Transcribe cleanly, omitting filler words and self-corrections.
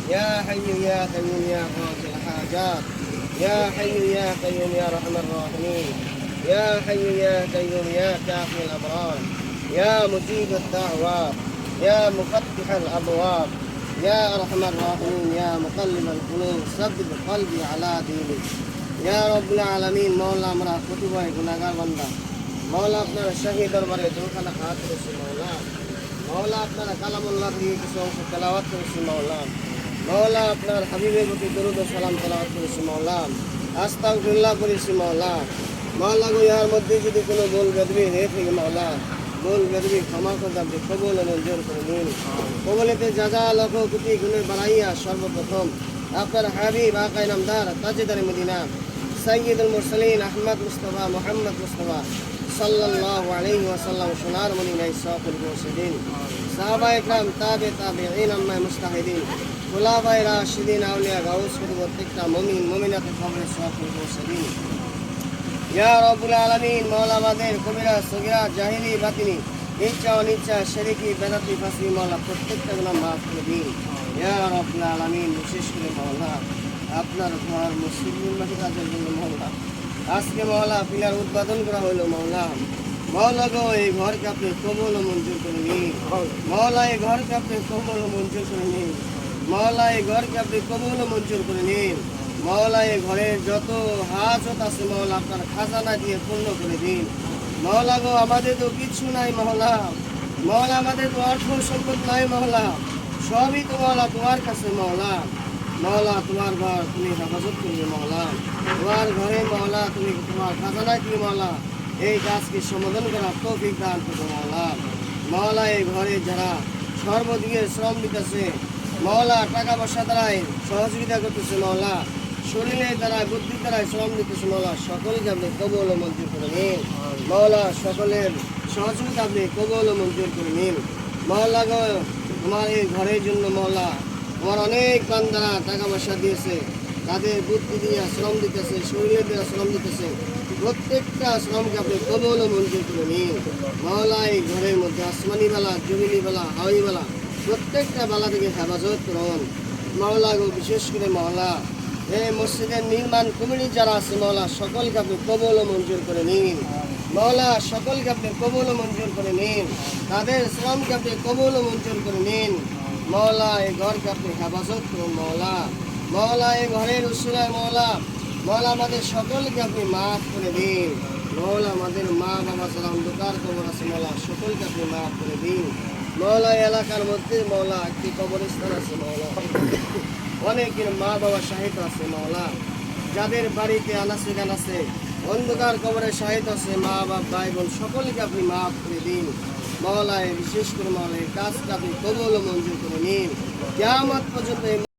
يا حي يا قيوم يا قاضي الحاجات يا حي يا قيوم يا أرحم الراحمين يا حي يا قيوم يا كافي الأبرار يا مجيب الدعوات يا مفتح الأبواب يا أرحم الراحمين يا مقلب القلوب ثبت قلبي على دينك يا رب العالمين মওলা আমরা প্রতিভায় গুনাহগার বান্দা মওলা আপনার শাহী দরবারে দুখানা হাত করেছি মওলা মওলা আপনার কালামুল্লাহ দিয়ে কিছু অংশ তেলাওয়াত করেছি মওলা মওলা আপনার হাবিবের প্রতি দরুদ ও সালাম তেলাওয়াত করেছি মওলা আস্তাগফিরুল্লাহ করেছি মওলা মওলা গো ইহার মধ্যে যদি কোনো ভুল বেদবি হয়ে থাকে মওলা ভুল বেদবি ক্ষমা করে আপনি কবুল ও মঞ্জুর করে নিন কবুলেতে যা যা লক্ষ কোটি গুণে বাড়াইয়া সর্বপ্রথম আপনার হাবিব আকা নামদার তাজদার মদিনা সাইয়্যিদুল মুরসালিন আহমদ মুস্তাফা মুহাম্মদ মুস্তাফা সাল্লাল্লাহু আলাইহি ওয়াসাল্লাম সোনার মদিনায় সফল পৌঁছেদিন সাহাবা ইকরাম তাবেঈন আম্মা মুস্তাহিদিন খুলাফায়ে রাশিদিন আউলিয়া গাউস প্রত্যেকটা মুমিন মুমিনাতে কবরে সফল পৌঁছেদিন ইয়া রাব্বুল আলামিন মওলা আমাদের কবিরা সগীরা জাহিলি বাতিনি ইচ্ছা অনিচ্ছা শিরকি বেদাতি ফাসি মওলা প্রত্যেকটা গুনাহ মাফ করে দিন ইয়া রাব্বুল আলামিন বিশেষ করে মওলা আপনার ঘর মুসলিম মাটিকাজের জন্য মওলা আজকে মওলা পিলার উদ্বোধন করা হলো মওলা মওলা গো এই ঘরকে আপনি কবুল ও মঞ্জুর করে নিন মওলা এই ঘরকে আপনি কবুল ও মঞ্জুর করে নিন মওলা এই ঘরকে আপনি কবুল ও মঞ্জুর করে নিন মওলা এই ঘরের যত হাজত আছে মওলা আপনার খাজানা দিয়ে পূর্ণ করে দিন মওলা গো আমাদের তো কিছু নাই মওলা মওলা আমাদের তো অর্থ সম্পদ নাই মওলা সবই তো মওলা তোমার কাছে মওলা মওলা তোমার ঘর তুমি হেফাজত করবে মওলা তোমার ঘরে মওলা তুমি তোমার খাজানা দিয়ে মওলা এই কাজকে সমাধান করার তৌফিক দান করবে মওলা মওলা এই ঘরে যারা সর্বদিকে শ্রম দিতেছে মওলা টাকা পয়সা দ্বারাই সহযোগিতা করতেছে মওলা শরীরের দ্বারা বুদ্ধির দ্বারাই শ্রম দিতেছে মওলা সকলকে আপনি কবুল ও মঞ্জুর করে নিন মওলা সকলের সহযোগিতা আপনি কবুল ও মঞ্জুর করে নিন মওলা গো তোমার এই ঘরের জন্য মওলা তোমার অনেক বান্দারা টাকা পয়সা দিয়েছে তাদের বুদ্ধি দিয়ে শ্রম দিতেছে শরীরের দ্বারা শ্রম দিতেছে প্রত্যেকটা শ্রমকে আপনি কবুল ও মঞ্জুর করে নিন মওলা এই ঘরের মধ্যে আসমানি বেলা জমিনি বেলা হাওয়াই বেলা প্রত্যেকটা বেলা থেকে হেফাজত করুন মওলা গো বিশেষ করে মওলা এই মসজিদের নির্মাণ কমিটি যারা আছে মওলা সকলকে আপনি কবুল ও মঞ্জুর করে নিন মওলা সকলকে আপনি কবুল ও মঞ্জুর করে নিন তাদের শ্রমকে আপনি কবুল ও মঞ্জুর করে নিন মওলা এই ঘরকে আপনি হেফাজত করুন মওলা মওলা এই ঘরের উসিলায় মওলা মওলা আমাদের সকলকে আপনি মাফ করে দিন মওলা আমাদের মা বাবা যারা অন্ধকার কবর আছে মওলা সকলকে আপনি মাফ করে দিন মওলা এলাকার মধ্যে মওলা একটি কবরস্থান আছে মওলা অনেকের মা বাবা শাহিদ আছে মওলা যাদের বাড়িতে আনাসে গানাসে অন্ধকার কবরে শাহিদ আছে মা বাপ ভাই বোন সকলকে আপনি মাফ করে দিন মওলা বিশেষ করে মওলা এই কাজটা আপনি কবুল ও মঞ্জুর করে নিন কিয়ামত পর্যন্ত